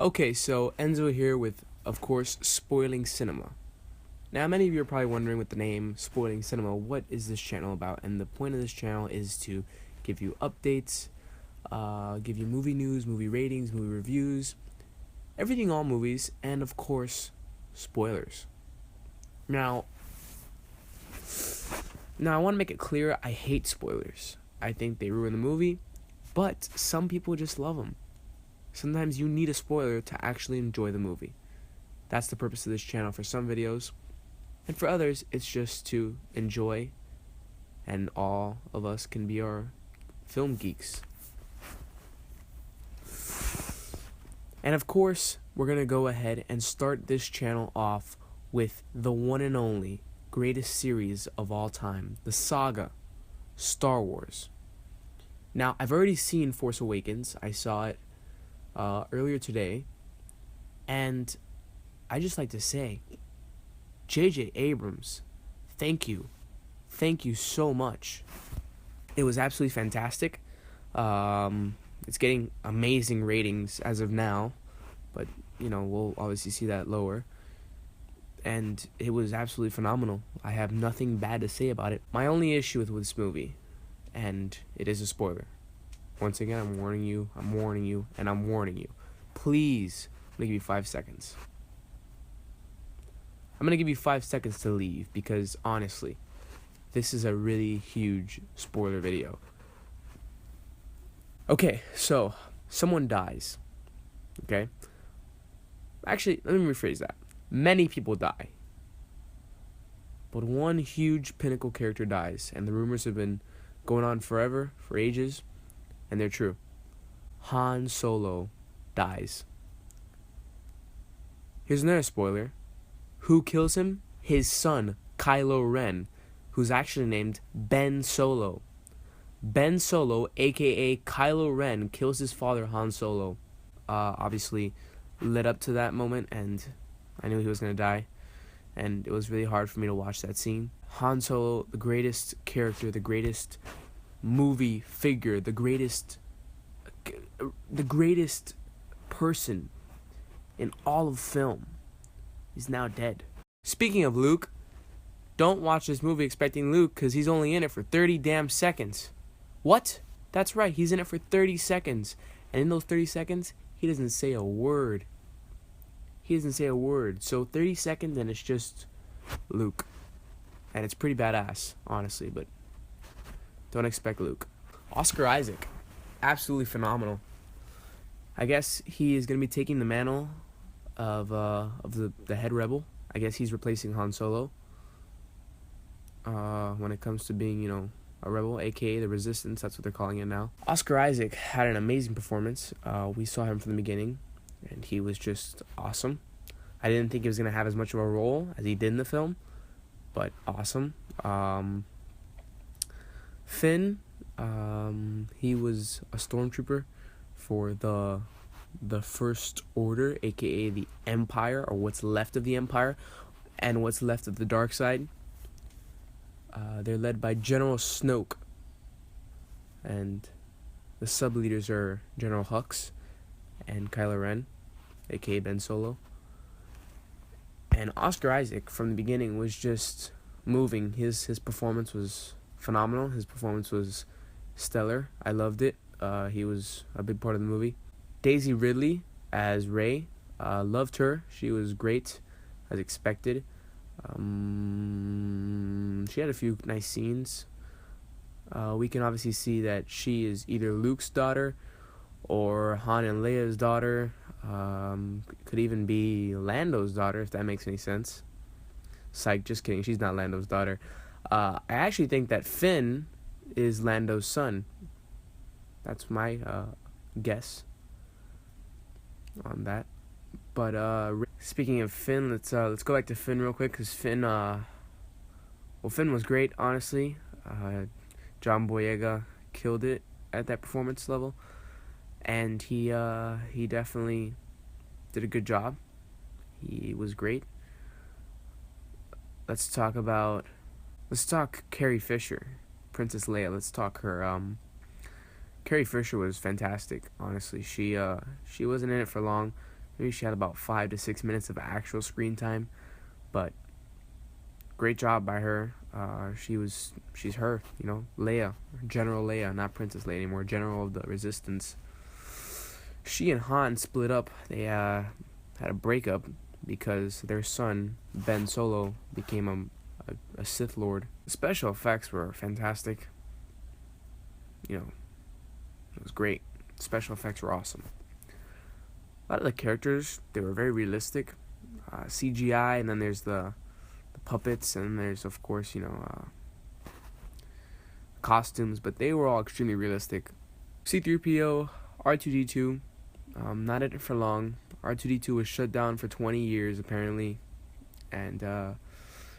Okay, so Enzo here with, of course, Spoiling Cinema. Now, many of you are probably wondering with the name Spoiling Cinema, what is this channel about? And the point of this channel is to give you updates, give you movie news, movie ratings, movie reviews, everything all movies, and of course, spoilers. Now, I want to make it clear, I hate spoilers. I think they ruin the movie, but some people just love them. Sometimes you need a spoiler to actually enjoy the movie. That's the purpose of this channel for some videos. And for others, it's just to enjoy, and all of us can be our film geeks. And of course, we're going to go ahead and start this channel off with the one and only greatest series of all time, the saga, Star Wars. Now, I've already seen Force Awakens. I saw it earlier today, and I just like to say, J.J. Abrams, thank you so much. It was absolutely fantastic. It's getting amazing ratings as of now, but we'll obviously see that lower. And it was absolutely phenomenal. I have nothing bad to say about it. My only issue with this movie, and it is a spoiler. Once again, I'm warning you, and I'm warning you. Please, I'm going to give you 5 seconds. I'm going to give you 5 seconds to leave because, honestly, this is a really huge spoiler video. Okay, so, someone dies. Okay? Actually, let me rephrase that. Many people die. But one huge pinnacle character dies, and the rumors have been going on forever, for ages. And they're true. Han Solo dies. Here's another spoiler. Who kills him? His son, Kylo Ren, who's actually named Ben Solo. Ben Solo, aka Kylo Ren, kills his father, Han Solo. Obviously, led up to that moment, and I knew he was going to die. And it was really hard for me to watch that scene. Han Solo, the greatest character, the greatest movie figure, the greatest person in all of film, is now dead. Speaking of Luke, don't watch this movie expecting Luke, because he's only in it for 30 damn seconds. What? That's right, he's in it for 30 seconds. And in those 30 seconds, he doesn't say a word. So 30 seconds and it's just Luke. And it's pretty badass, honestly, but don't expect Luke. Oscar Isaac, absolutely phenomenal. I guess he is going to be taking the mantle of the head rebel. I guess he's replacing Han Solo when it comes to being, a rebel, aka the Resistance. That's what they're calling it now. Oscar Isaac had an amazing performance. We saw him from the beginning, and he was just awesome. I didn't think he was going to have as much of a role as he did in the film, but awesome. Finn, he was a stormtrooper for the First Order, aka the Empire, or what's left of the Empire, and what's left of the dark side. They're led by General Snoke, and the sub-leaders are General Hux and Kylo Ren, aka Ben Solo. And Oscar Isaac, from the beginning, was just moving. His performance was phenomenal. His performance was stellar. I loved it. He was a big part of the movie. Daisy Ridley as Rey, loved her. She was great, as expected. She had a few nice scenes. We can obviously see that she is either Luke's daughter or Han and Leia's daughter. Could even be Lando's daughter, if that makes any sense. Psych, just kidding. She's not Lando's daughter. I actually think that Finn is Lando's son. That's my guess on that. But speaking of Finn, let's go back to Finn real quick, because Finn was great, honestly. John Boyega killed it at that performance level, and he definitely did a good job. He was great. Let's talk Carrie Fisher, Princess Leia. Let's talk her. Carrie Fisher was fantastic, honestly. She wasn't in it for long. Maybe she had about 5 to 6 minutes of actual screen time, but great job by her. She's her, Leia, General Leia, not Princess Leia anymore, General of the Resistance. She and Han split up. They had a breakup because their son Ben Solo became a Sith Lord. The special effects were fantastic. It was great. Special effects were awesome. A lot of the characters, they were very realistic. CGI, and then there's the puppets, and there's, of course, costumes, but they were all extremely realistic. C-3PO, R2-D2, not in it for long. R2-D2 was shut down for 20 years, apparently, and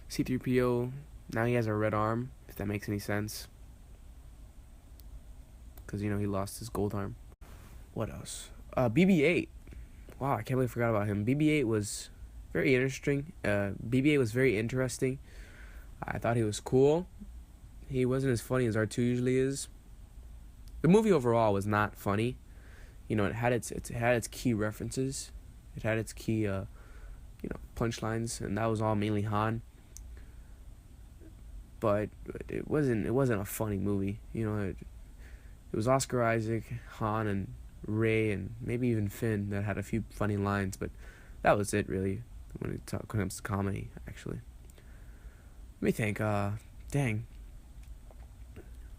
C-3PO, now he has a red arm, if that makes any sense, because, he lost his gold arm. What else? BB-8. Wow, I can't believe I forgot about him. BB-8 was very interesting. BB-8 was very interesting. I thought he was cool. He wasn't as funny as R2 usually is. The movie overall was not funny. It had its key references. It had its key, punchlines, and that was all mainly Han. But it wasn't a funny movie. It was Oscar Isaac, Han, and Rey, and maybe even Finn that had a few funny lines, but that was it really when it comes to comedy. Actually, let me think. Dang,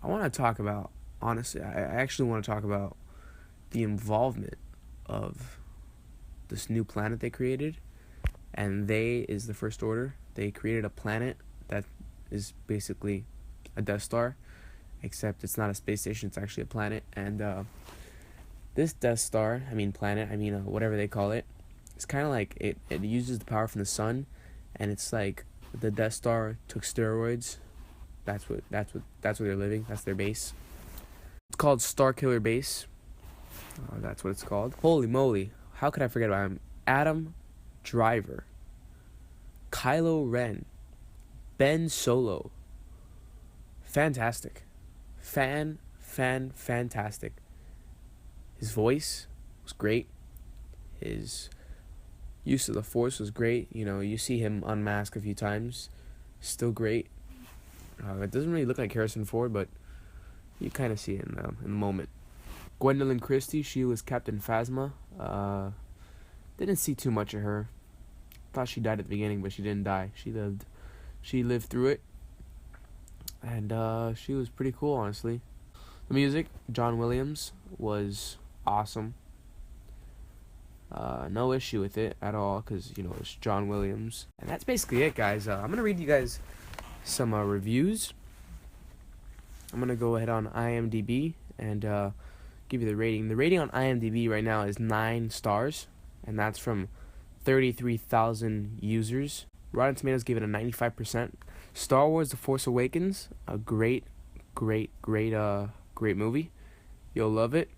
I want to talk about, honestly, I actually want to talk about the involvement of this new planet they created, and they is the First Order. They created a planet that is basically a Death Star, except it's not a space station, it's actually a planet. And this Death Star, planet, whatever they call it, it's kind of like it uses the power from the sun, and it's like the Death Star took steroids. That's where they're living. That's their base. It's called Starkiller Base. That's what it's called. Holy moly, how could I forget about him? Adam Driver, Kylo Ren, Ben Solo. Fantastic. Fantastic. His voice was great. His use of the Force was great. You see him unmask a few times. Still great. It doesn't really look like Harrison Ford, but you kind of see it in the moment. Gwendolyn Christie, she was Captain Phasma. Didn't see too much of her. Thought she died at the beginning, but she didn't die. She lived through it. And she was pretty cool, honestly. The music, John Williams, was awesome. No issue with it at all, because, it's John Williams. And that's basically it, guys. I'm going to read you guys some reviews. I'm going to go ahead on IMDb and give you the rating. The rating on IMDb right now is 9 stars, and that's from 33,000 users. Rotten Tomatoes gave it a 95%. Star Wars The Force Awakens, a great movie. You'll love it.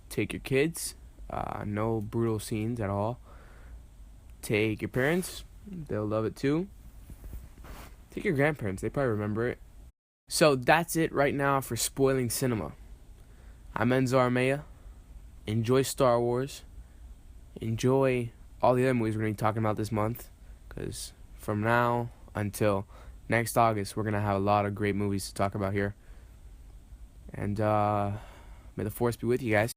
Take your kids. No brutal scenes at all. Take your parents. They'll love it too. Take your grandparents. They probably remember it. So that's it right now for Spoiling Cinema. I'm Enzo Armea. Enjoy Star Wars. Enjoy all the other movies we're going to be talking about this month, because from now until next August, we're going to have a lot of great movies to talk about here. And may the Force be with you guys.